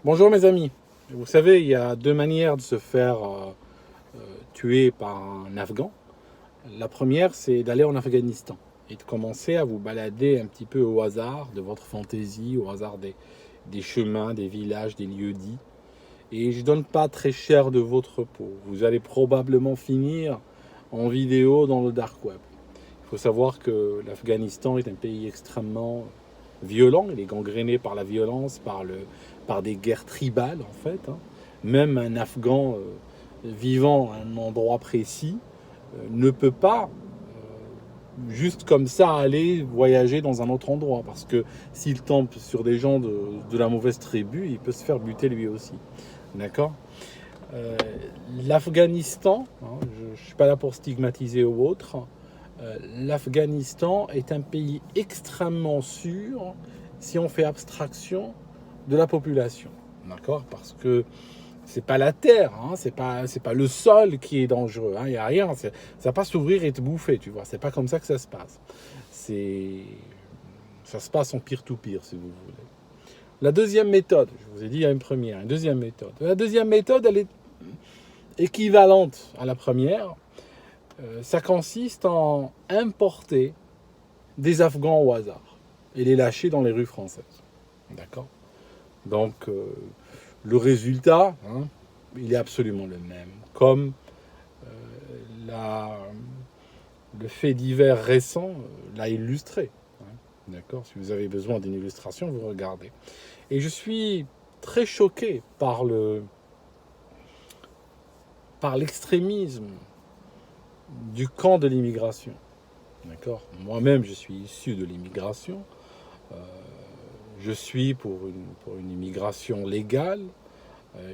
Bonjour mes amis. Vous savez, il y a deux manières de se faire tuer par un Afghan. La première, c'est d'aller en Afghanistan et de commencer à vous balader un petit peu au hasard de votre fantaisie, au hasard des chemins, des villages, des lieux dits. Et je donne pas très cher de votre peau. Vous allez probablement finir en vidéo dans le dark web. Il faut savoir que l'Afghanistan est un pays extrêmement violent, il est gangréné par la violence, par des guerres tribales en fait. Hein. Même un Afghan vivant à un endroit précis ne peut pas juste comme ça aller voyager dans un autre endroit, parce que s'il tombe sur des gens de la mauvaise tribu, il peut se faire buter lui aussi. D'accord. euh, L'Afghanistan, hein, je ne suis pas là pour stigmatiser ou autre, l'Afghanistan est un pays extrêmement sûr si on fait abstraction de la population. D'accord. Parce que c'est pas la terre, hein, c'est pas le sol qui est dangereux. Il n'y a rien. Ça va pas s'ouvrir et te bouffer, tu vois. C'est pas comme ça que ça se passe. C'est, ça se passe en peer-to-peer, si vous voulez. La deuxième méthode, je vous ai dit, il y a une première, une deuxième méthode. La deuxième méthode, elle est équivalente à la première. Ça consiste en importer des Afghans au hasard et les lâcher dans les rues françaises. D'accord. Donc, le résultat, hein, il est absolument le même. Comme la, le fait divers récent l'a illustré. Hein. D'accord. Si vous avez besoin d'une illustration, vous regardez. Et je suis très choqué par l'extrémisme du camp de l'immigration. D'accord. Moi-même, je suis issu de l'immigration. Euh, je suis pour une immigration légale.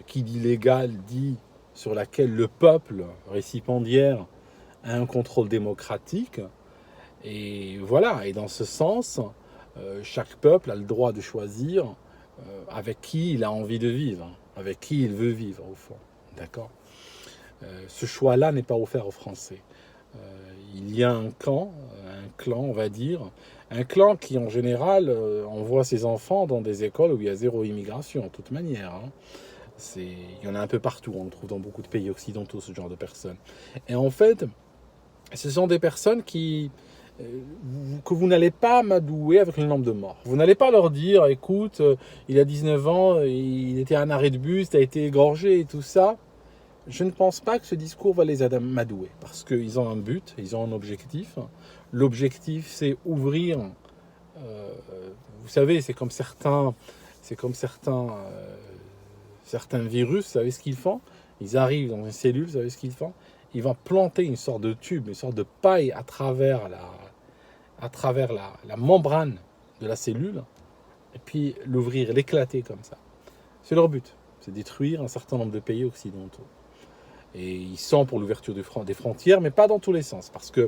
Qui dit légale dit sur laquelle le peuple récipiendaire a un contrôle démocratique. Et voilà. Et dans ce sens, chaque peuple a le droit de choisir avec qui il a envie de vivre, avec qui il veut vivre au fond. D'accord. Ce choix-là n'est pas offert aux Français. Il y a un camp, un clan, on va dire, un clan qui en général envoie ses enfants dans des écoles où il y a zéro immigration, de toute manière. Hein. Il y en a un peu partout, on le trouve dans beaucoup de pays occidentaux, ce genre de personnes. Et en fait, ce sont des personnes que vous n'allez pas amadouer avec une lampe de mort. Vous n'allez pas leur dire, écoute, il a 19 ans, il était à un arrêt de bus, il a été égorgé et tout ça. Je ne pense pas que ce discours va les amadouer, parce qu'ils ont un but, ils ont un objectif. L'objectif, c'est ouvrir. euh, vous savez, certains virus. Vous savez ce qu'ils font? Ils arrivent dans une cellule. Vous savez ce qu'ils font? Ils vont planter une sorte de tube, une sorte de paille à travers la membrane de la cellule, et puis l'ouvrir, l'éclater comme ça. C'est leur but, c'est détruire un certain nombre de pays occidentaux. Et ils sont pour l'ouverture des frontières, mais pas dans tous les sens. Parce que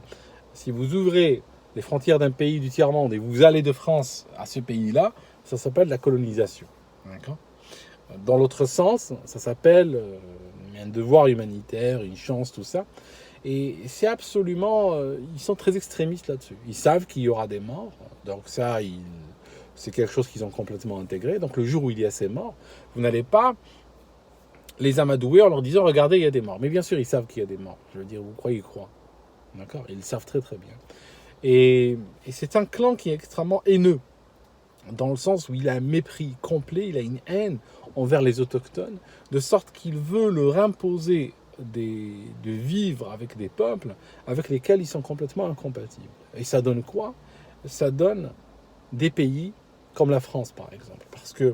si vous ouvrez les frontières d'un pays du tiers-monde et vous allez de France à ce pays-là, ça s'appelle la colonisation. D'accord. Dans l'autre sens, ça s'appelle un devoir humanitaire, une chance, tout ça. Et c'est absolument... ils sont très extrémistes là-dessus. Ils savent qu'il y aura des morts. Donc ça, c'est quelque chose qu'ils ont complètement intégré. Donc le jour où il y a ces morts, vous n'allez pas les amadouer en leur disant regardez, il y a des morts. Mais bien sûr, ils savent qu'il y a des morts. Je veux dire, vous croyez y croire. D'accord. Ils le savent très très bien. Et c'est un clan qui est extrêmement haineux, dans le sens où il a un mépris complet, il a une haine envers les autochtones, de sorte qu'il veut leur imposer de vivre avec des peuples avec lesquels ils sont complètement incompatibles. Et ça donne quoi? Ça donne des pays comme la France, par exemple. Parce que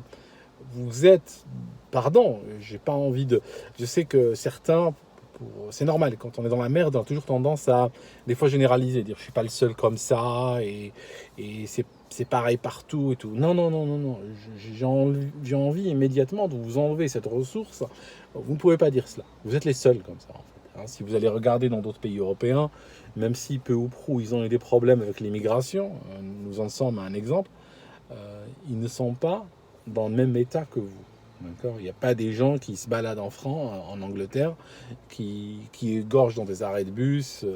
vous êtes... Pardon, j'ai pas envie de... Je sais que certains... C'est normal, quand on est dans la merde, on a toujours tendance à, des fois, généraliser, dire je suis pas le seul comme ça, et c'est pareil partout et tout. Non, non, non, non, non. J'ai envie immédiatement de vous enlever cette ressource. Vous ne pouvez pas dire cela. Vous êtes les seuls comme ça, en fait. Hein, si vous allez regarder dans d'autres pays européens, même si peu ou prou ils ont eu des problèmes avec l'immigration, nous en sommes un exemple, ils ne sont pas dans le même état que vous. D'accord. Il n'y a pas des gens qui se baladent en Angleterre, qui égorgent dans des arrêts de bus,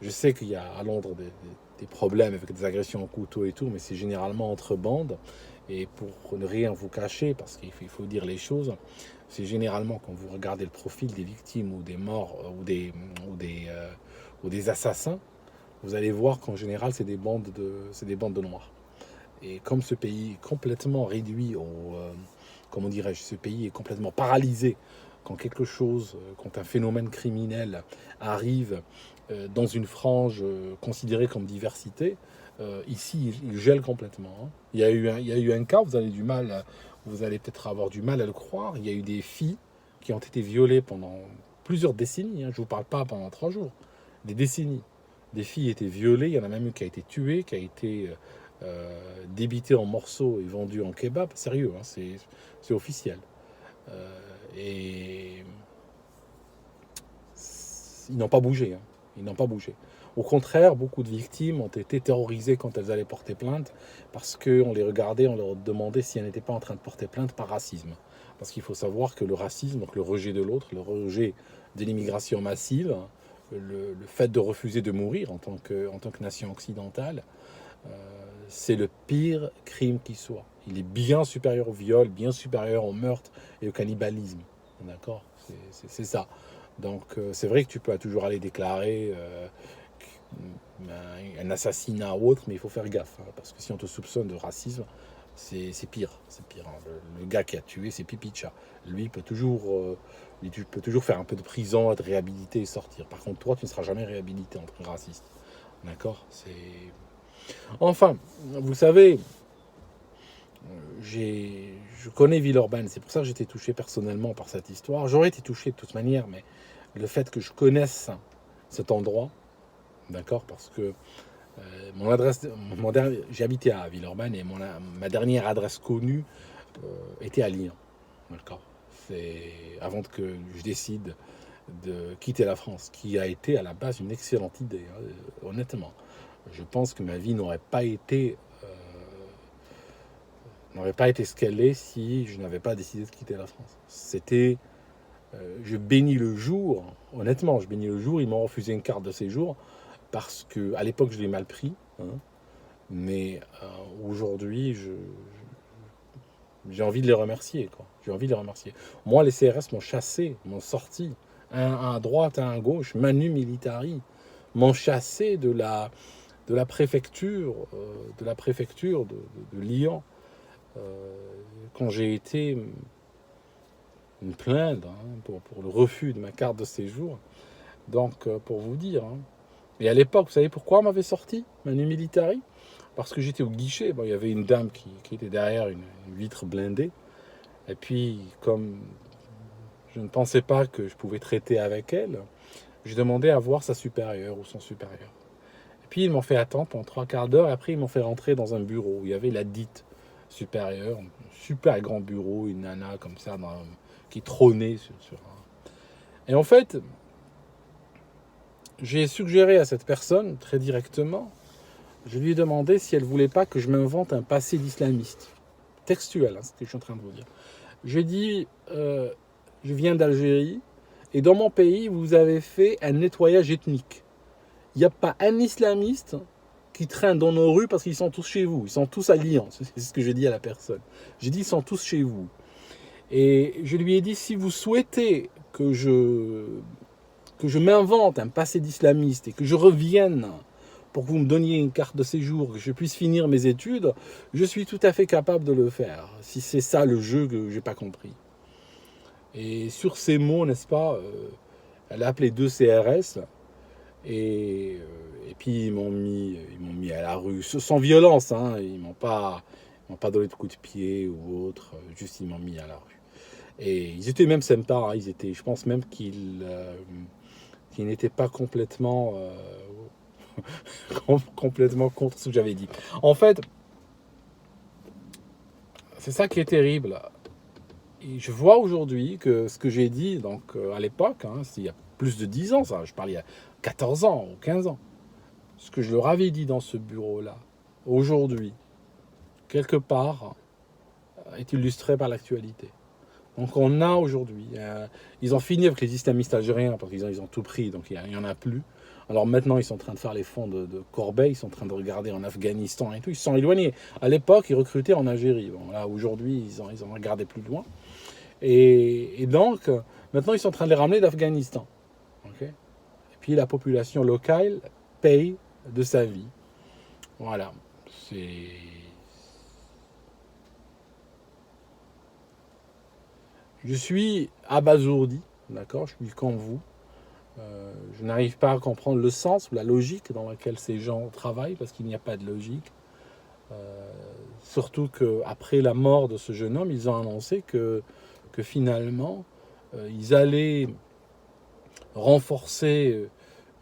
je sais qu'il y a à Londres des problèmes avec des agressions au couteau et tout, mais c'est généralement entre bandes. Et pour ne rien vous cacher, parce qu'il faut dire les choses, c'est généralement quand vous regardez le profil des victimes ou des morts ou des assassins, vous allez voir qu'en général, c'est des bandes de noirs. Et comme ce pays est complètement réduit comment dirais-je, ce pays est complètement paralysé quand quelque chose, quand un phénomène criminel arrive dans une frange considérée comme diversité, ici, il gèle complètement. Hein. Il y a eu un cas, vous allez peut-être avoir du mal à le croire, il y a eu des filles qui ont été violées pendant plusieurs décennies, hein, je ne vous parle pas pendant 3 jours, des décennies. Des filles étaient violées, il y en a même une qui a été tuée, qui a été débitée en morceaux et vendue en kebab. Sérieux, hein, c'est officiel. Et ils n'ont pas bougé. Hein. Ils n'ont pas bougé. Au contraire, beaucoup de victimes ont été terrorisées quand elles allaient porter plainte parce qu'on les regardait, on leur demandait si elles n'étaient pas en train de porter plainte par racisme. Parce qu'il faut savoir que le racisme, donc le rejet de l'autre, le rejet de l'immigration massive, le fait de refuser de mourir en tant que nation occidentale, c'est le pire crime qui soit. Il est bien supérieur au viol, bien supérieur au meurtre et au cannibalisme. D'accord ? C'est ça. Donc c'est vrai que tu peux toujours aller déclarer un assassinat ou autre, mais il faut faire gaffe. Hein, parce que si on te soupçonne de racisme, c'est pire. C'est pire. Hein. Le gars qui a tué, c'est Pipicha. Lui, tu peux toujours faire un peu de prison, être réhabilité et sortir. Par contre, toi, tu ne seras jamais réhabilité en tant que raciste. D'accord ? Enfin, vous savez, je connais Villeurbanne, c'est pour ça que j'étais touché personnellement par cette histoire. J'aurais été touché de toute manière, mais le fait que je connaisse cet endroit, d'accord, parce que mon adresse, j'habitais à Villeurbanne et ma dernière adresse connue était à Lyon, d'accord. C'est avant que je décide de quitter la France, qui a été à la base une excellente idée, hein, honnêtement. Je pense que ma vie n'aurait pas été ce qu'elle est si je n'avais pas décidé de quitter la France. Je bénis le jour, honnêtement, je bénis le jour. Ils m'ont refusé une carte de séjour parce que à l'époque je l'ai mal pris, hein, mais aujourd'hui j'ai envie de les remercier, quoi. J'ai envie de les remercier. Moi, les CRS m'ont chassé, m'ont sorti, un à droite, un à gauche, Manu Militari, m'ont chassé de la préfecture, de Lyon. Quand j'ai été me plaindre, hein, pour le refus de ma carte de séjour. Donc, pour vous dire. Hein. Et à l'époque, vous savez pourquoi on m'avait sorti, Manu Militari ? Parce que j'étais au guichet. Bon, il y avait une dame qui était derrière une vitre blindée. Et puis, comme je ne pensais pas que je pouvais traiter avec elle, je demandais à voir sa supérieure ou son supérieur. Et puis, ils m'ont fait attendre pendant 3/4 d'heure. Et après, ils m'ont fait rentrer dans un bureau où il y avait la dite supérieure, un super grand bureau, une nana comme ça, qui trônait sur un... Et en fait, j'ai suggéré à cette personne, très directement, je lui ai demandé si elle voulait pas que je m'invente un passé d'islamiste. Textuel, hein, ce que je suis en train de vous dire. J'ai dit, je viens d'Algérie, et dans mon pays, vous avez fait un nettoyage ethnique. Il n'y a pas un islamiste qui traînent dans nos rues parce qu'ils sont tous chez vous. Ils sont tous à Lyon. C'est ce que j'ai dit à la personne. J'ai dit, ils sont tous chez vous. Et je lui ai dit, si vous souhaitez que je m'invente un passé d'islamiste et que je revienne pour que vous me donniez une carte de séjour, que je puisse finir mes études, je suis tout à fait capable de le faire. Si c'est ça le jeu que je n'ai pas compris. Et sur ces mots, n'est-ce pas, elle a appelé 2 CRS. Et puis ils m'ont mis à la rue, sans violence, hein, ils m'ont pas donné de coups de pied ou autre, juste ils m'ont mis à la rue. Et ils étaient même sympas, hein, je pense même qu'ils n'étaient pas complètement complètement contre ce que j'avais dit. En fait, c'est ça qui est terrible. Et je vois aujourd'hui que ce que j'ai dit, donc à l'époque, hein, il y a plus de 10 ans, ça, je parle il y a 14 ans ou 15 ans, ce que je leur avais dit dans ce bureau-là, aujourd'hui, quelque part, est illustré par l'actualité. Donc on a aujourd'hui, ils ont fini avec les islamistes algériens parce qu'ils ont tout pris, donc il n'y en a plus. Alors maintenant, ils sont en train de faire les fonds de Corbeil, ils sont en train de regarder en Afghanistan et tout. Ils se sont éloignés. À l'époque, ils recrutaient en Algérie. Bon, là, aujourd'hui, ils ont regardé plus loin. Et donc, maintenant, ils sont en train de les ramener d'Afghanistan. Okay, et puis, la population locale paye de sa vie. Voilà. C'est... Je suis abasourdi, d'accord? Je suis comme vous. Je n'arrive pas à comprendre le sens ou la logique dans laquelle ces gens travaillent, parce qu'il n'y a pas de logique. Surtout qu'après la mort de ce jeune homme, ils ont annoncé que finalement, ils allaient renforcer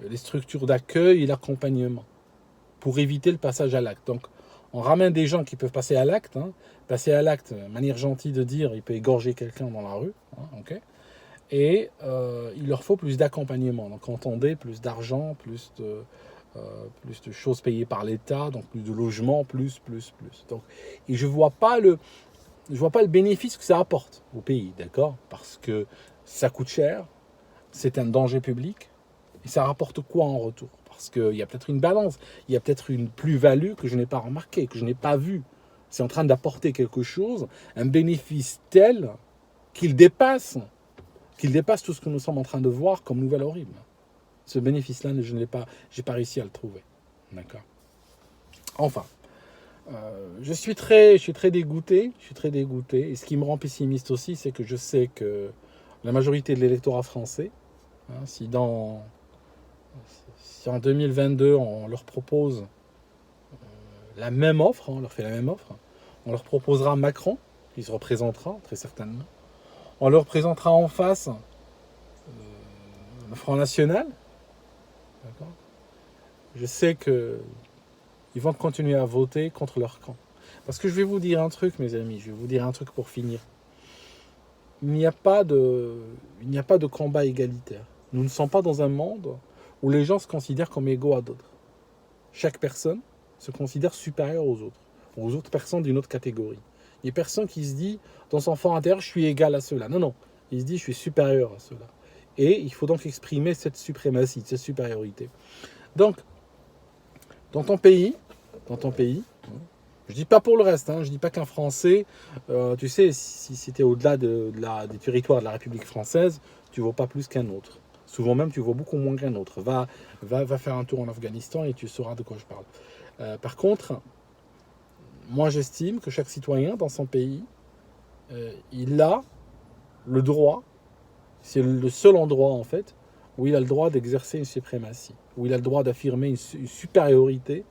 les structures d'accueil et l'accompagnement pour éviter le passage à l'acte. Donc, on ramène des gens qui peuvent passer à l'acte. Hein. Passer à l'acte, manière gentille de dire, il peut égorger quelqu'un dans la rue. Hein, okay, et il leur faut plus d'accompagnement. Donc, entendez, plus d'argent, plus de choses payées par l'État, donc plus de logements, plus. Donc, et je ne vois pas le bénéfice que ça apporte au pays, d'accord? Parce que ça coûte cher, c'est un danger public, et ça rapporte quoi en retour? Parce qu'il y a peut-être une balance, il y a peut-être une plus-value que je n'ai pas remarquée, que je n'ai pas vue. C'est en train d'apporter quelque chose, un bénéfice tel qu'il dépasse tout ce que nous sommes en train de voir comme nouvelle horrible. Ce bénéfice-là, je n'ai pas, j'ai pas réussi à le trouver. D'accord. Enfin, je suis très dégoûté. Je suis très dégoûté. Et ce qui me rend pessimiste aussi, c'est que je sais que la majorité de l'électorat français, hein, si en 2022 on leur propose la même offre, on leur fait la même offre, on leur proposera Macron, qui se représentera très certainement. On leur présentera en face le Front National. D'accord. Je sais qu'ils vont continuer à voter contre leur camp. Parce que je vais vous dire un truc, mes amis, je vais vous dire un truc pour finir. Il n'y a pas de combat égalitaire. Nous ne sommes pas dans un monde où les gens se considèrent comme égaux à d'autres. Chaque personne se considère supérieure aux autres personnes d'une autre catégorie. Il n'y a personne qui se dit, dans son fort intérieur, je suis égal à ceux-là. Non, non. Il se dit, je suis supérieur à ceux-là. Et il faut donc exprimer cette suprématie, cette supériorité. Donc, dans ton pays, je dis pas pour le reste, je dis pas qu'un Français, tu sais, si c'était au-delà des territoires de la République française, tu ne vaux pas plus qu'un autre. Souvent même, tu vaux beaucoup moins qu'un autre. Va faire un tour en Afghanistan et tu sauras de quoi je parle. Par contre, moi j'estime que chaque citoyen dans son pays, il a le droit, c'est le seul endroit en fait, où il a le droit d'exercer une suprématie, où il a le droit d'affirmer une supériorité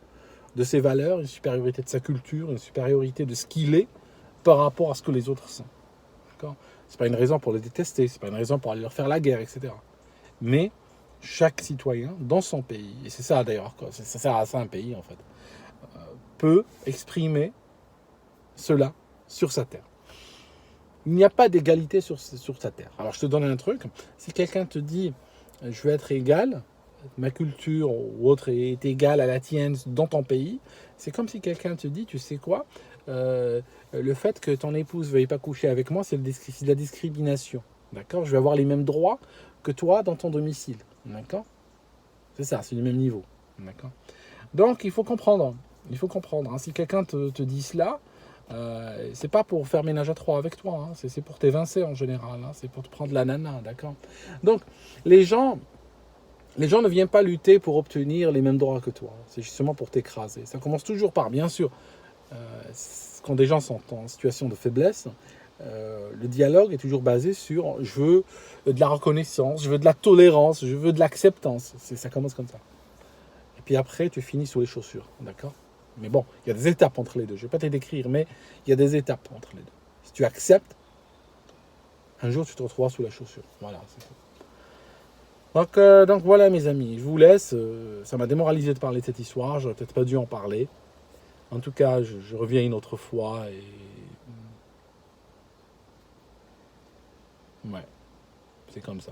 de ses valeurs, une supériorité de sa culture, une supériorité de ce qu'il est par rapport à ce que les autres sont. D'accord ? C'est pas une raison pour les détester, c'est pas une raison pour aller leur faire la guerre, etc. Mais chaque citoyen dans son pays, et c'est ça d'ailleurs, ça sert à ça un pays en fait, peut exprimer cela sur sa terre. Il n'y a pas d'égalité sur sa terre. Alors je te donne un truc, si quelqu'un te dit je veux être égal, ma culture ou autre est égale à la tienne dans ton pays, c'est comme si quelqu'un te dit, tu sais quoi, le fait que ton épouse ne veuille pas coucher avec moi, c'est de la discrimination. D'accord ? Je vais avoir les mêmes droits que toi dans ton domicile. D'accord ? C'est ça, c'est du même niveau. D'accord ? Donc il faut comprendre. Si quelqu'un te dit cela, c'est pas pour faire ménage à trois avec toi, c'est pour t'évincer en général, c'est pour te prendre la nana, d'accord ? Donc les gens ne viennent pas lutter pour obtenir les mêmes droits que toi. C'est justement pour t'écraser. Ça commence toujours par, bien sûr, quand des gens sont en situation de faiblesse, le dialogue est toujours basé sur je veux de la reconnaissance, je veux de la tolérance, je veux de l'acceptance. Ça commence comme ça. Et puis après, tu finis sous les chaussures. D'accord ? Mais bon, il y a des étapes entre les deux. Je ne vais pas te décrire, mais il y a des étapes entre les deux. Si tu acceptes, un jour tu te retrouveras sous la chaussure. Voilà, c'est tout. Donc voilà mes amis, je vous laisse. Ça m'a démoralisé de parler de cette histoire, j'aurais peut-être pas dû en parler. En tout cas, je reviens une autre fois et... Ouais, c'est comme ça.